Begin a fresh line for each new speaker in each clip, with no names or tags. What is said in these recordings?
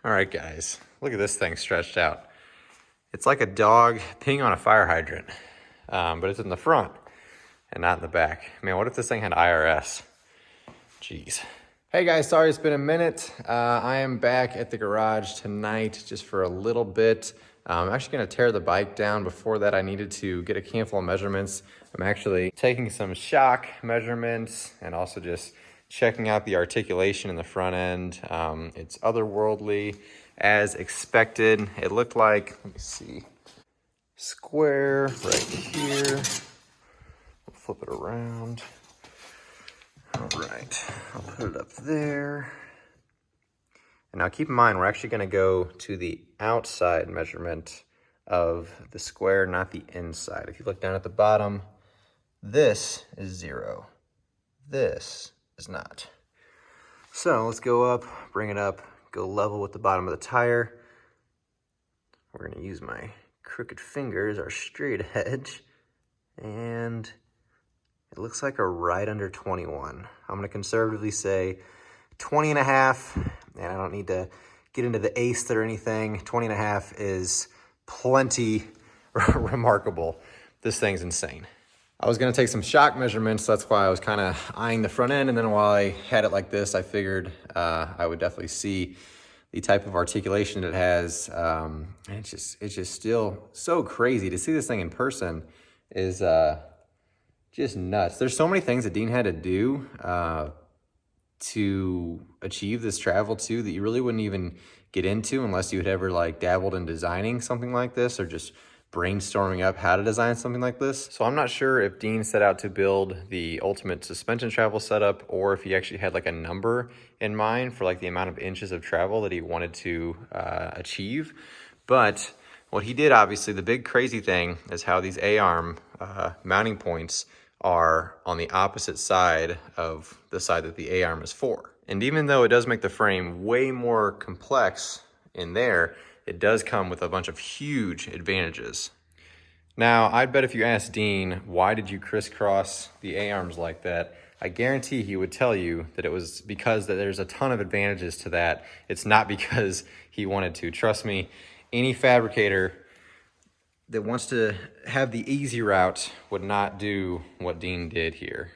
All right, guys, look at this thing stretched out. It's like a dog peeing on a fire hydrant, but it's in the front and not in the back. Man, what if this thing had IRS? Jeez. Hey guys, sorry it's been a minute. I am back at the garage tonight just for a little bit. I'm actually gonna tear the bike down. Before that, I needed to get a handful of measurements. I'm actually taking some shock measurements and also just checking out the articulation in the front end. It's otherworldly as expected. It looked like, let me see, square right here. We'll flip it around. All right, I'll put it up there. And now keep in mind, we're actually gonna go to the outside measurement of the square, not the inside. If you look down at the bottom, this is 0. This is not. So let's go up, bring it up, go level with the bottom of the tire. We're gonna use my crooked fingers, our straight edge, and it looks like a right under 21. I'm gonna conservatively say 20 and a half, and I don't need to get into the eighths or anything. 20 and a half is plenty remarkable. This thing's insane. I was gonna take some shock measurements. That's why I was kind of eyeing the front end. And then while I had it like this, I figured I would definitely see the type of articulation it has. And it's just still so crazy to see this thing in person is just nuts. There's so many things that Dean had to do to achieve this travel too that you really wouldn't even get into unless you had ever like dabbled in designing something like this or just brainstorming up how to design something like this. So I'm not sure if Dean set out to build the ultimate suspension travel setup or if he actually had like a number in mind for like the amount of inches of travel that he wanted to achieve. But what he did, obviously, the big crazy thing is how these A-arm mounting points are on the opposite side of the side that the A-arm is for. And even though it does make the frame way more complex in there, it does come with a bunch of huge advantages. Now, I'd bet if you asked Dean, why did you crisscross the A-arms like that? I guarantee he would tell you that it was because that there's a ton of advantages to that. It's not because he wanted to. Trust me, any fabricator that wants to have the easy route would not do what Dean did here.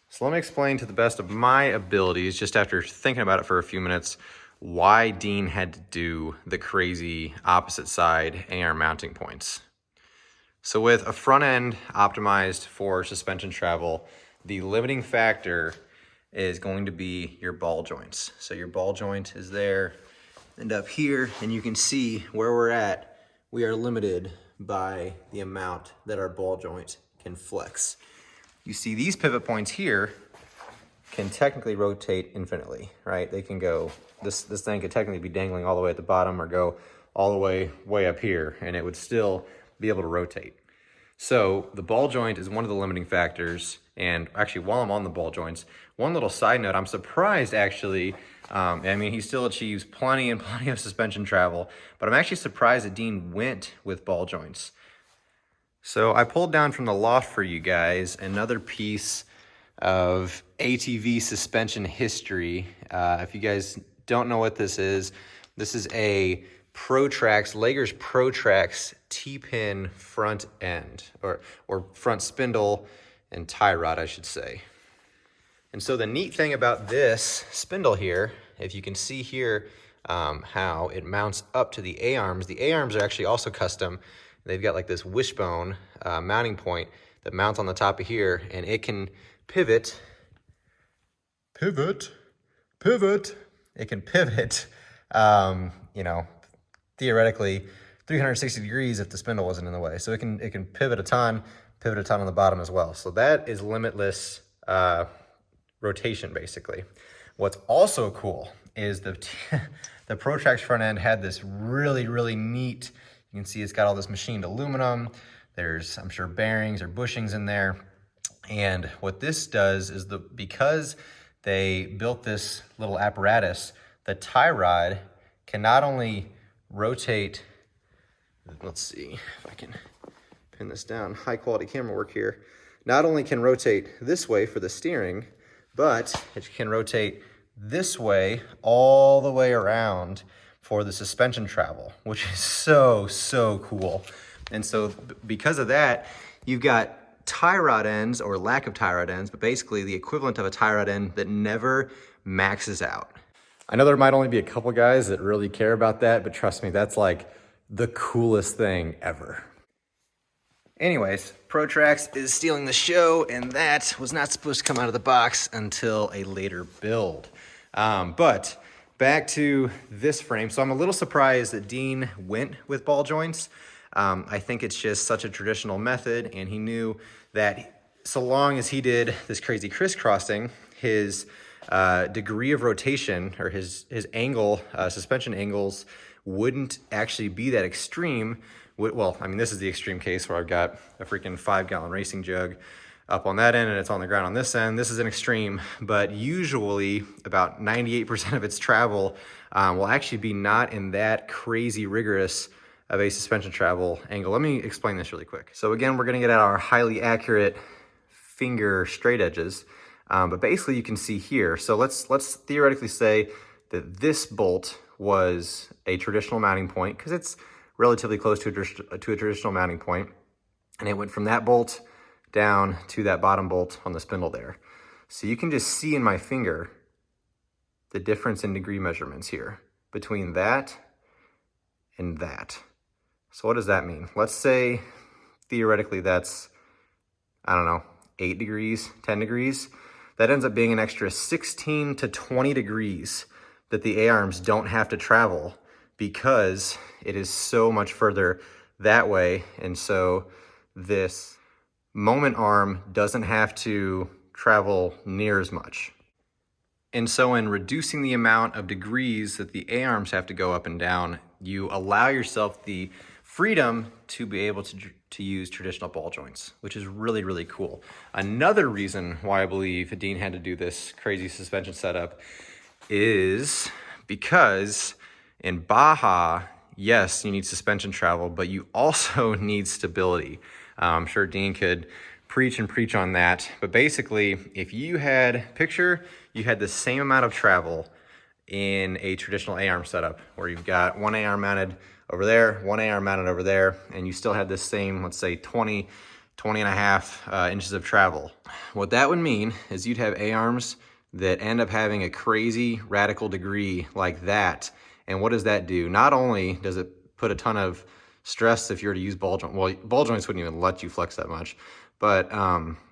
So let me explain to the best of my abilities, just after thinking about it for a few minutes, why Dean had to do the crazy opposite side A-arm mounting points. So with a front end optimized for suspension travel, the limiting factor is going to be your ball joints. So your ball joint is there and up here, and you can see where we're at. We are limited by the amount that our ball joint can flex. You see these pivot points here can technically rotate infinitely, right? They can go, this thing could technically be dangling all the way at the bottom or go all the way up here, and it would still be able to rotate. So the ball joint is one of the limiting factors. And actually, while I'm on the ball joints, one little side note, I'm surprised actually, I mean, he still achieves plenty and plenty of suspension travel, but I'm actually surprised that Dean went with ball joints. So I pulled down from the loft for you guys another piece of ATV suspension history. If you guys don't know what this is a Trax, Lager's Trax T-pin front end, or front spindle and tie rod, I should say. And so the neat thing about this spindle here, if you can see here how it mounts up to the A-arms. The A-arms are actually also custom. They've got like this wishbone mounting point that mounts on the top of here, and it can pivot. It can pivot, you know, theoretically 360 degrees if the spindle wasn't in the way. So it can pivot a ton on the bottom as well. So that is limitless rotation, basically. What's also cool is the Trax front end had this really neat, you can see it's got all this machined aluminum. There's, I'm sure, bearings or bushings in there. And what this does is because they built this little apparatus, the tie rod can not only rotate, let's see if I can pin this down, high quality camera work here, not only can rotate this way for the steering, but it can rotate this way all the way around for the suspension travel, which is so cool. And so because of that, you've got tie rod ends, or lack of tie rod ends, but basically the equivalent of a tie rod end that never maxes out. I know there might only be a couple guys that really care about that, but trust me, that's like the coolest thing ever. Anyways, Trax is stealing the show, and that was not supposed to come out of the box until a later build. But back to this frame. So I'm a little surprised that Dean went with ball joints. I think it's just such a traditional method, and he knew that so long as he did this crazy crisscrossing, his degree of rotation, or his angle, suspension angles, wouldn't actually be that extreme. Well, I mean, this is the extreme case where I've got a freaking 5-gallon racing jug up on that end and it's on the ground on this end. This is an extreme, but usually about 98% of its travel will actually be not in that crazy rigorous of a suspension travel angle. Let me explain this really quick. So again, we're gonna get at our highly accurate finger straight edges, but basically you can see here. So let's theoretically say that this bolt was a traditional mounting point, because it's relatively close to a traditional mounting point, and it went from that bolt down to that bottom bolt on the spindle there. So you can just see in my finger the difference in degree measurements here between that and that. So what does that mean? Let's say theoretically that's, I don't know, 8 degrees, 10 degrees. That ends up being an extra 16 to 20 degrees that the A-arms don't have to travel, because it is so much further that way. And so this moment arm doesn't have to travel near as much. And so in reducing the amount of degrees that the A-arms have to go up and down, you allow yourself the freedom to be able to use traditional ball joints, which is really cool. Another reason why I believe Dean had to do this crazy suspension setup is because in Baja, yes, you need suspension travel, but you also need stability. I'm sure Dean could preach on that, but basically, if you had the same amount of travel in a traditional A-arm setup, where you've got one A-arm mounted over there, one A-arm mounted over there, and you still had this same, let's say 20 and a half inches of travel. What that would mean is you'd have A-arms that end up having a crazy radical degree like that. And what does that do? Not only does it put a ton of stress if you were to use ball joints, well, ball joints wouldn't even let you flex that much, but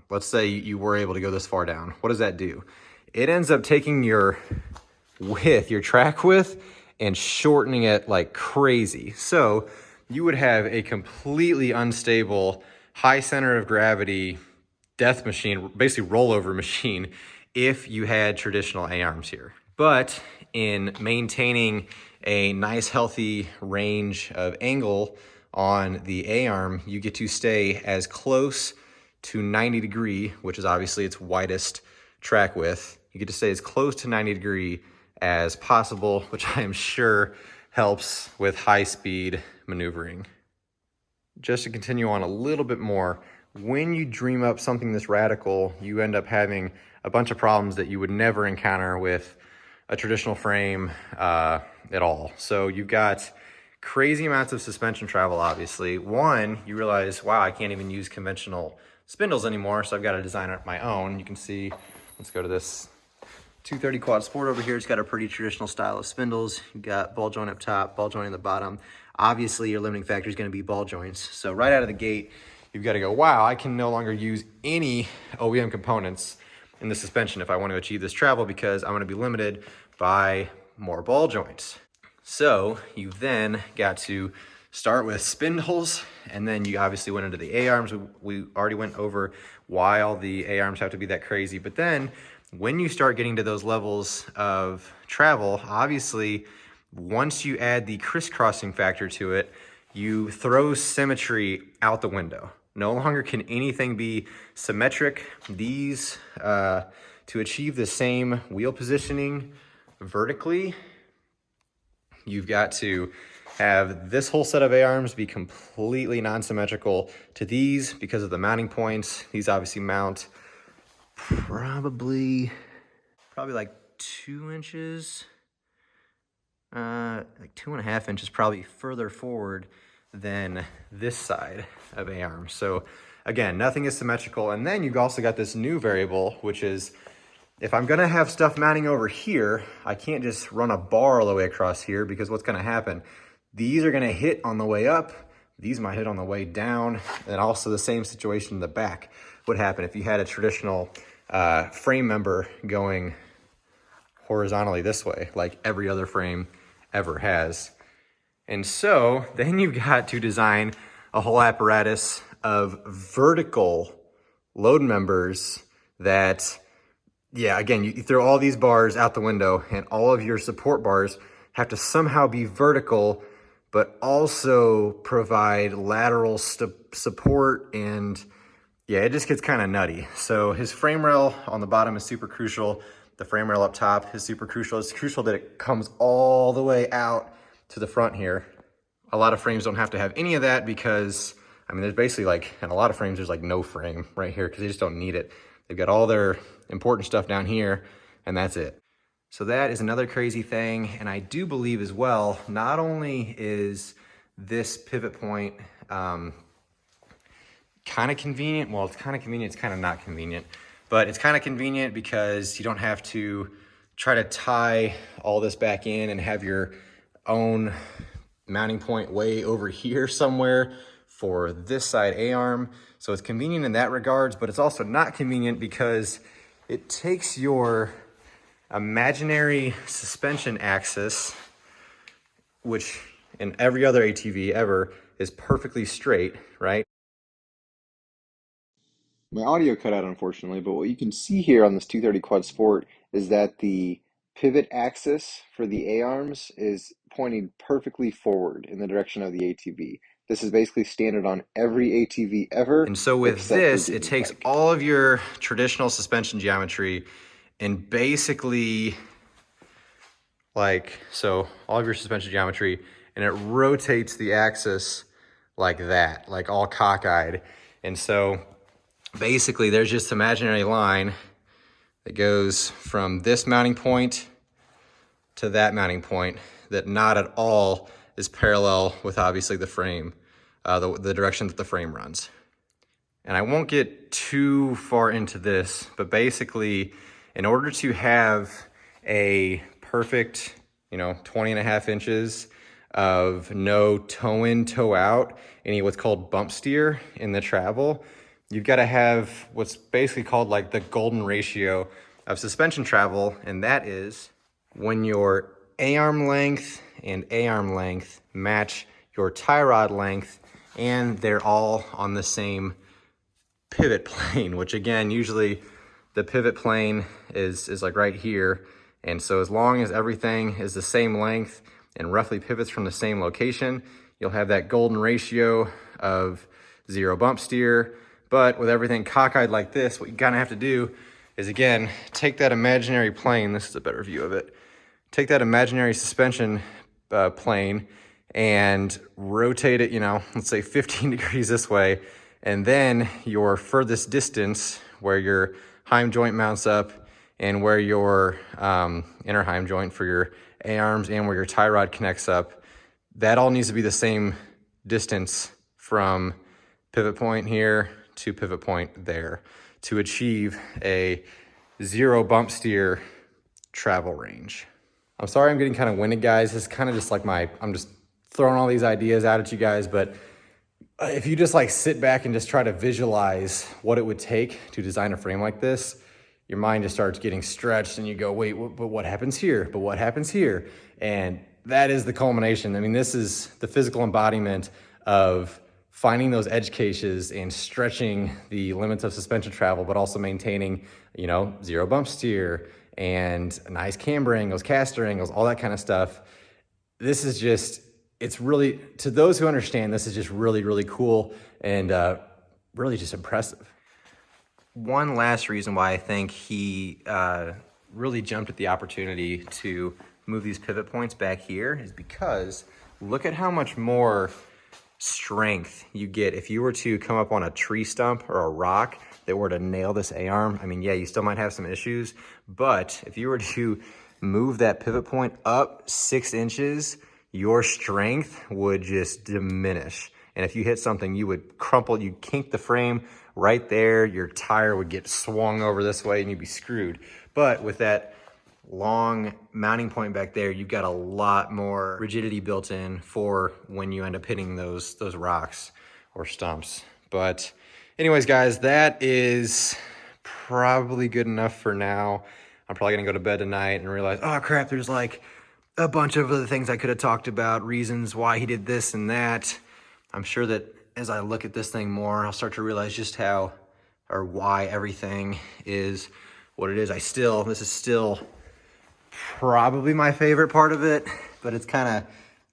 let's say you were able to go this far down. What does that do? It ends up taking your width, your track width, and shortening it like crazy. So you would have a completely unstable, high center of gravity death machine, basically rollover machine, if you had traditional A-arms here. But in maintaining a nice healthy range of angle on the A-arm, you get to stay as close to 90 degree, which is obviously its widest track width. You get to stay as close to 90 degree as possible, which I am sure helps with high speed maneuvering. Just to continue on a little bit more, when you dream up something this radical, you end up having a bunch of problems that you would never encounter with a traditional frame at all. So you've got crazy amounts of suspension travel, obviously. One, you realize, wow, I can't even use conventional spindles anymore, so I've got to design it my own. You can see, let's go to this 230 Quad Sport over here. It's got a pretty traditional style of spindles. You've got ball joint up top, ball joint in the bottom. Obviously, your limiting factor is going to be ball joints. So right out of the gate, you've got to go, wow, I can no longer use any OEM components in the suspension if I want to achieve this travel, because I'm going to be limited by more ball joints. So you then got to start with spindles, and then you obviously went into the A-arms. We already went over why all the A-arms have to be that crazy. But then when you start getting to those levels of travel, obviously, once you add the crisscrossing factor to it, you throw symmetry out the window. No longer can anything be symmetric. These, to achieve the same wheel positioning vertically, you've got to have this whole set of A-arms be completely non-symmetrical to these because of the mounting points. These obviously mount probably like 2 inches like 2.5 inches probably further forward than this side of A-arm. So again, nothing is symmetrical. And then you've also got this new variable, which is if I'm gonna have stuff mounting over here, I can't just run a bar all the way across here, because what's gonna happen? These are gonna hit on the way up, these might hit on the way down, and also the same situation in the back would happen if you had a traditional frame member going horizontally this way, like every other frame ever has. And so then you've got to design a whole apparatus of vertical load members that, yeah, again, you throw all these bars out the window, and all of your support bars have to somehow be vertical, but also provide lateral support. And yeah, it just gets kind of nutty. So his frame rail on the bottom is super crucial. The frame rail up top is super crucial. It's crucial that it comes all the way out to the front here. A lot of frames don't have to have any of that because, I mean, there's basically like, in a lot of frames, there's like no frame right here because they just don't need it. They've got all their important stuff down here, and that's it. So that is another crazy thing. And I do believe as well, not only is this pivot point kind of convenient, well, it's kind of convenient, it's kind of not convenient, but it's kind of convenient because you don't have to try to tie all this back in and have your own mounting point way over here somewhere for this side A-arm. So it's convenient in that regards, but it's also not convenient because it takes your imaginary suspension axis, which in every other ATV ever is perfectly straight, right?
My audio cut out, unfortunately, but what you can see here on this 230 Quad Sport is that the pivot axis for the A-arms is pointing perfectly forward in the direction of the ATV. This is basically standard on every ATV ever.
And so with this, it takes all of your traditional suspension geometry and basically like, so all of your suspension geometry, and it rotates the axis like that, like all cockeyed. And so basically there's just an imaginary line that goes from this mounting point to that mounting point that not at all is parallel with obviously the frame, the direction that the frame runs. And I won't get too far into this, but basically in order to have a perfect, 20.5 inches of no toe in, toe out, any what's called bump steer in the travel, you've got to have what's basically called like the golden ratio of suspension travel. And that is when your A-arm length and A-arm length match your tie rod length, and they're all on the same pivot plane, which again, usually the pivot plane is like right here. And so as long as everything is the same length and roughly pivots from the same location, you'll have that golden ratio of 0 bump steer. But with everything cockeyed like this, what you kind of have to do is, again, take that imaginary plane. This is a better view of it. Take that imaginary suspension plane and rotate it, let's say 15 degrees this way. And then your furthest distance where your heim joint mounts up and where your inner heim joint for your A-arms and where your tie rod connects up, that all needs to be the same distance from pivot point here to pivot point there to achieve a 0 bump steer travel range. I'm sorry I'm getting kind of winded, guys. It's kind of just like I'm just throwing all these ideas out at you guys, but if you just like sit back and just try to visualize what it would take to design a frame like this, your mind just starts getting stretched and you go, wait, but what happens here? But what happens here? And that is the culmination. I mean, this is the physical embodiment of finding those edge caches and stretching the limits of suspension travel, but also maintaining, 0 bump steer and nice camber angles, caster angles, all that kind of stuff. This is just, it's really, to those who understand, this is just really, really cool and really just impressive. One last reason why I think he really jumped at the opportunity to move these pivot points back here is because look at how much more strength you get if you were to come up on a tree stump or a rock that were to nail this A-arm. I mean, yeah, you still might have some issues, but if you were to move that pivot point up 6 inches, your strength would just diminish. And if you hit something, you would crumple, you'd kink the frame right there, your tire would get swung over this way and you'd be screwed. But with that long mounting point back there, you've got a lot more rigidity built in for when you end up hitting those rocks or stumps. But anyways, guys, that is probably good enough for now. I'm probably gonna go to bed tonight and realize, oh crap, there's like a bunch of other things I could have talked about, reasons why he did this and that. I'm sure that as I look at this thing more, I'll start to realize just how or why everything is what it is. This is still probably my favorite part of it, but it's kind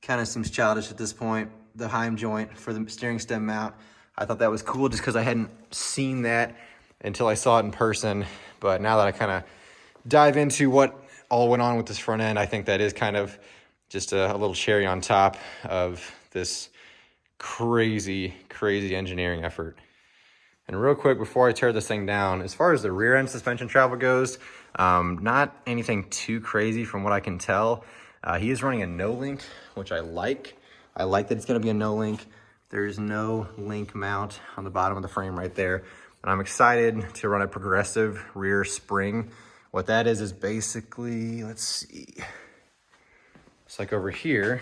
of seems childish at this point. The Heim joint for the steering stem mount, I thought that was cool just because I hadn't seen that until I saw it in person. But now that I kind of dive into what all went on with this front end, I think that is kind of just a little cherry on top of this crazy engineering effort. And real quick, before I tear this thing down, as far as the rear end suspension travel goes, not anything too crazy from what I can tell. He is running a no link, which I like. I like that it's gonna be a no link. There's no link mount on the bottom of the frame right there. And I'm excited to run a progressive rear spring. What that is basically, let's see. It's like over here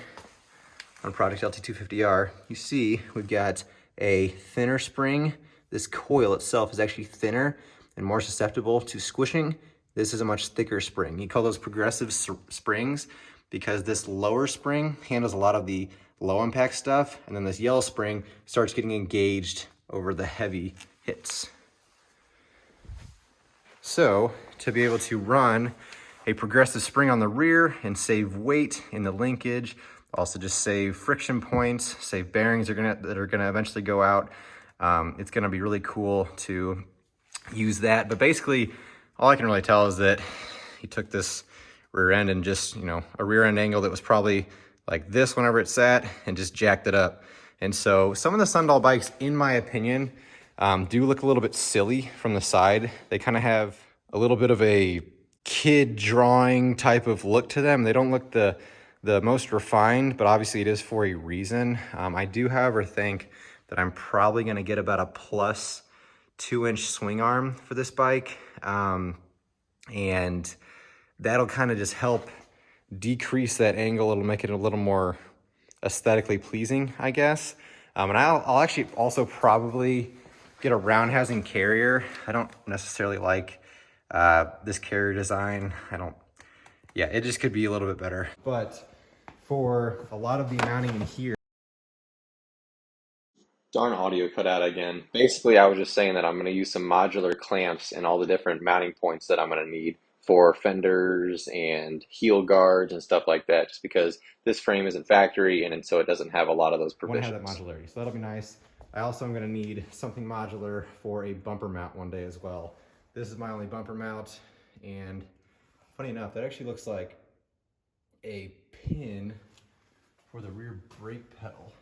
on Project LT250R, you see we've got a thinner spring. This coil itself is actually thinner and more susceptible to squishing. This is a much thicker spring. You call those progressive springs because this lower spring handles a lot of the low impact stuff, and then this yellow spring starts getting engaged over the heavy hits. So to be able to run a progressive spring on the rear and save weight in the linkage, also just save friction points, save bearings that are gonna eventually go out. It's gonna be really cool to use that. But basically, all I can really tell is that he took this rear end and just, a rear end angle that was probably like this whenever it sat and just jacked it up. And so some of the Sundahl bikes, in my opinion, do look a little bit silly from the side. They kind of have a little bit of a kid drawing type of look to them. They don't look the most refined, but obviously it is for a reason. I do, however, think that I'm probably gonna get about a plus 2-inch swing arm for this bike. And that'll kind of just help decrease that angle. It'll make it a little more aesthetically pleasing, I guess. And I'll actually also probably get a round housing carrier. I don't necessarily like this carrier design. It just could be a little bit better. But for a lot of the mounting in here,
Darn audio cut out again. Basically, I was just saying that I'm going to use some modular clamps and all the different mounting points that I'm going to need for fenders and heel guards and stuff like that, just because this frame isn't factory and so it doesn't have a lot of those provisions.
I want to have that modularity, so that'll be nice. I also am going to need something modular for a bumper mount one day as well. This is my only bumper mount, and funny enough, that actually looks like a pin for the rear brake pedal.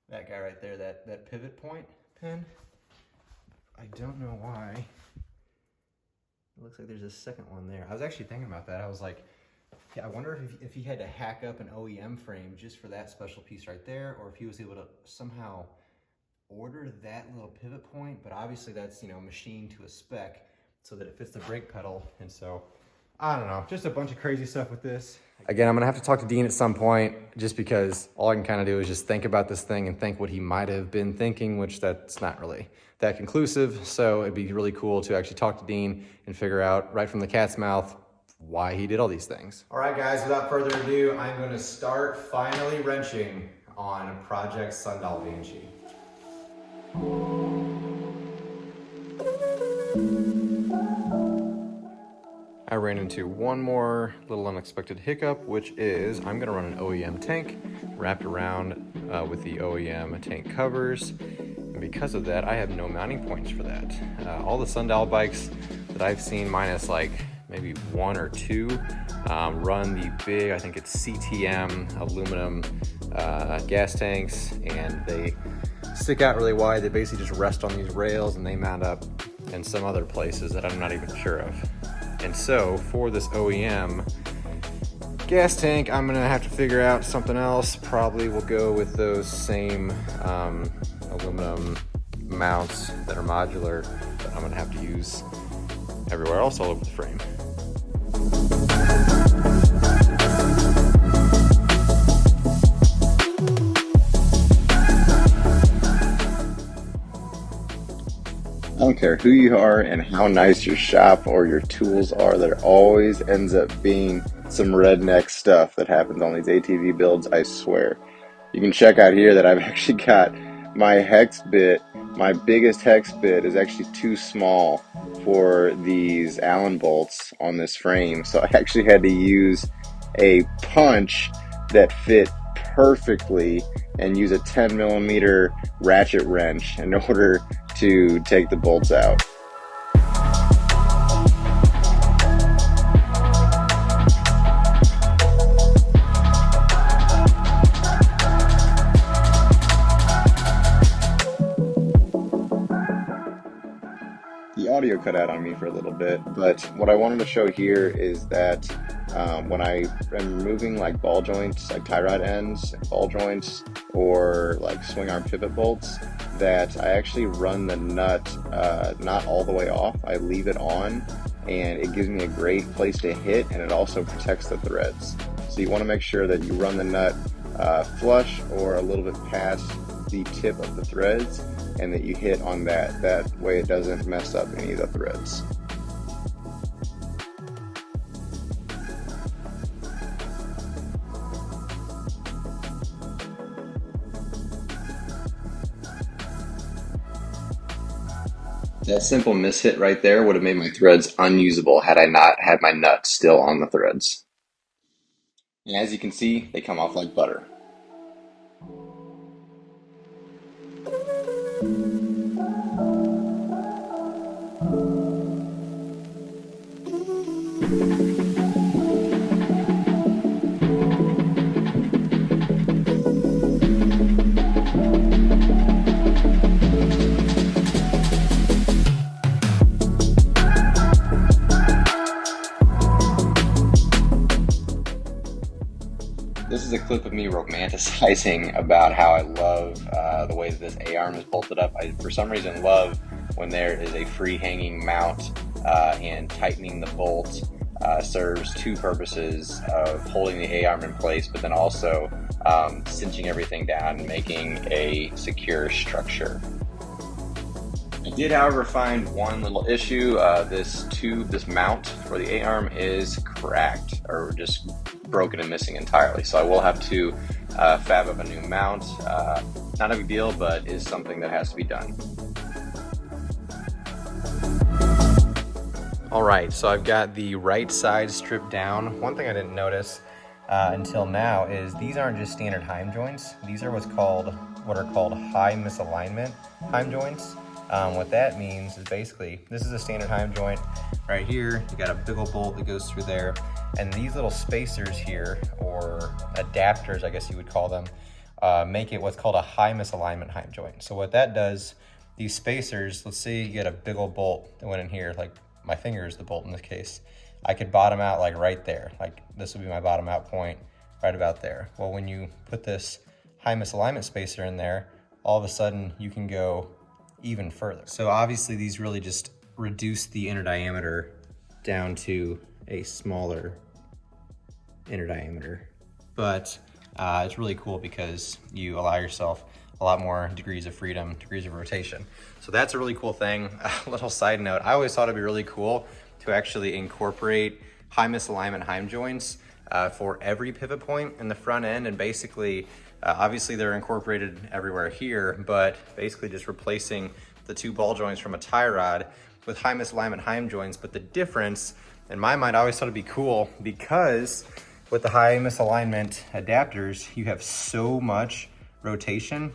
That guy right there, that pivot point pin. I don't know why. It looks like there's a second one there. I was actually thinking about that. I was like, yeah, I wonder if he had to hack up an OEM frame just for that special piece right there, or if he was able to somehow order that little pivot point. But obviously that's, machined to a spec so that it fits the brake pedal. And so, I don't know, just a bunch of crazy stuff with this. Again, I'm gonna have to talk to Dean at some point, just because all I can kind of do is just think about this thing and think what he might have been thinking, which that's not really that conclusive. So it'd be really cool to actually talk to Dean and figure out right from the cat's mouth why he did all these things. All right, guys, without further ado, I'm gonna start finally wrenching on Project Sundahl Banshee. I ran into one more little unexpected hiccup, which is I'm gonna run an OEM tank wrapped around with the OEM tank covers. And because of that, I have no mounting points for that. All the Sundahl bikes that I've seen, minus like maybe 1 or 2, run the big, I think it's CTM aluminum gas tanks, and they stick out really wide. They basically just rest on these rails and they mount up in some other places that I'm not even sure of. And so for this OEM gas tank, I'm gonna have to figure out something else. Probably will go with those same aluminum mounts that are modular that I'm gonna have to use everywhere else all over the frame.
I don't care who you are and how nice your shop or your tools are, there always ends up being some redneck stuff that happens on these ATV builds, I swear. You can check out here that I've actually got my hex bit. My biggest hex bit is actually too small for these Allen bolts on this frame, so I actually had to use a punch that fit perfectly and use a 10mm ratchet wrench in order to take the bolts out. The audio cut out on me for a little bit, but what I wanted to show here is that when I am removing like ball joints, like tie rod ends, ball joints, or like swing arm pivot bolts, that I actually run the nut not all the way off. I leave it on, and it gives me a great place to hit, and it also protects the threads. So you want to make sure that you run the nut flush or a little bit past the tip of the threads, and that you hit on that. That way it doesn't mess up any of the threads. That simple mishit right there would have made my threads unusable had I not had my nut still on the threads. And as you can see, they come off like butter. This is a clip of me romanticizing about how I love the way that this A-arm is bolted up. I, for some reason, love when there is a free hanging mount, and tightening the bolt serves two purposes of holding the A-arm in place, but then also cinching everything down and making a secure structure. I did, however, find one little issue. This tube, this mount for the A-arm is cracked, or just broken and missing entirely. So I will have to fab up a new mount. Not a big deal, but is something that has to be done.
All right, so I've got the right side stripped down. One thing I didn't notice until now is these aren't just standard heim joints. These are what are called high misalignment heim joints. What that means is basically, this is a standard heim joint right here. You got a big old bolt that goes through there, and these little spacers here, or adapters, I guess you would call them, make it what's called a high misalignment heim joint. So what that does, these spacers, let's say you get a big old bolt that went in here, like my finger is the bolt in this case. I could bottom out like right there, like this would be my bottom out point right about there. Well, when you put this high misalignment spacer in there, all of a sudden you can go even further. So obviously these really just reduce the inner diameter down to a smaller inner diameter. But it's really cool because you allow yourself a lot more degrees of freedom, degrees of rotation. So that's a really cool thing. A little side note, I always thought it'd be really cool to actually incorporate high misalignment heim joints for every pivot point in the front end, and basically obviously they're incorporated everywhere here, but basically just replacing the two ball joints from a tie rod with high misalignment heim joints. But the difference, in my mind, I always thought it'd be cool because with the high misalignment adapters, you have so much rotation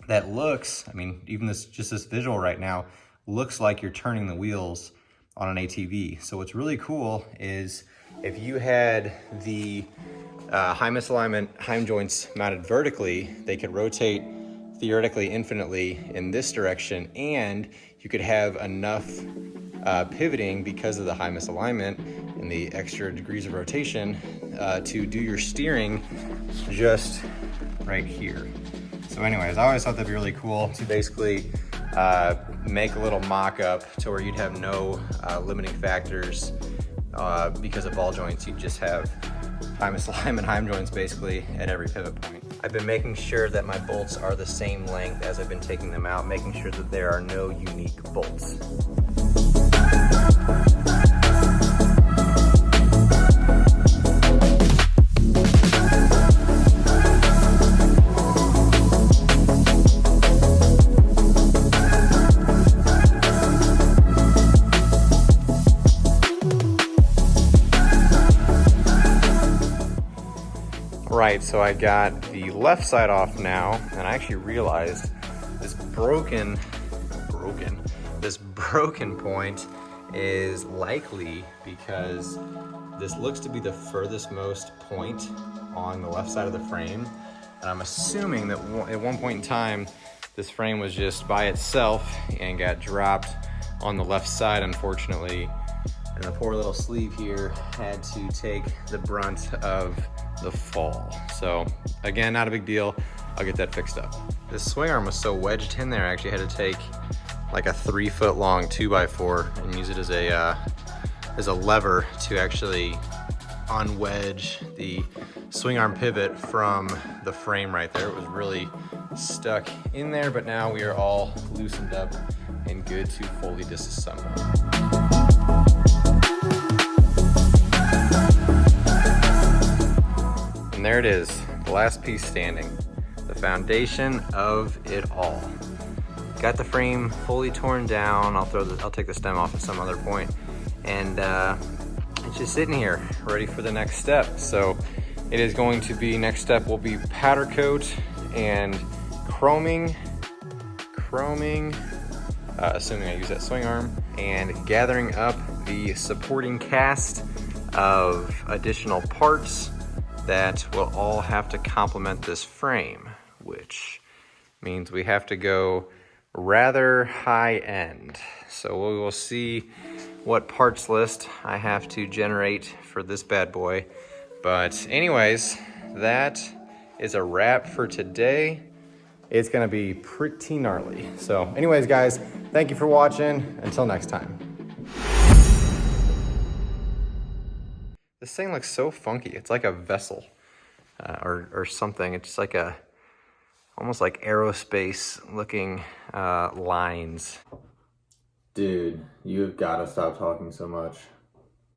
that looks, I mean, even this visual right now looks like you're turning the wheels on an ATV. So what's really cool is if you had the high misalignment heim joints mounted vertically, they could rotate theoretically infinitely in this direction, and you could have enough pivoting because of the high misalignment and the extra degrees of rotation to do your steering just right here. So anyways, I always thought that'd be really cool to basically make a little mock-up to where you'd have no limiting factors because of ball joints. You'd just have high misalignment heim joints basically at every pivot point. I've been making sure that my bolts are the same length as I've been taking them out, making sure that there are no unique bolts. Right, so I got the left side off now, and I actually realized this broken point is likely because this looks to be the furthest most point on the left side of the frame, and I'm assuming that at one point in time this frame was just by itself and got dropped on the left side, unfortunately, and the poor little sleeve here had to take the brunt of the fall. So again, not a big deal. I'll get that fixed up. This swing arm was so wedged in there, I actually had to take like a 3-foot long 2x4 and use it as a lever to actually unwedge the swing arm pivot from the frame right there. It was really stuck in there, but now we are all loosened up and good to fully disassemble. And there it is, the last piece standing, the foundation of it all. Got the frame fully torn down. I'll take the stem off at some other point, and it's just sitting here, ready for the next step. So it is going to be, next step will be powder coat and chroming, assuming I use that swing arm, and gathering up the supporting cast of additional parts that will all have to complement this frame, which means we have to go rather high end. So we will see what parts list I have to generate for this bad boy. But anyways, that is a wrap for today. It's gonna be pretty gnarly. So anyways, guys, thank you for watching. Until next time. This thing looks so funky. It's like a vessel or something. It's just like almost like aerospace looking lines. Dude, you have got to stop talking so much.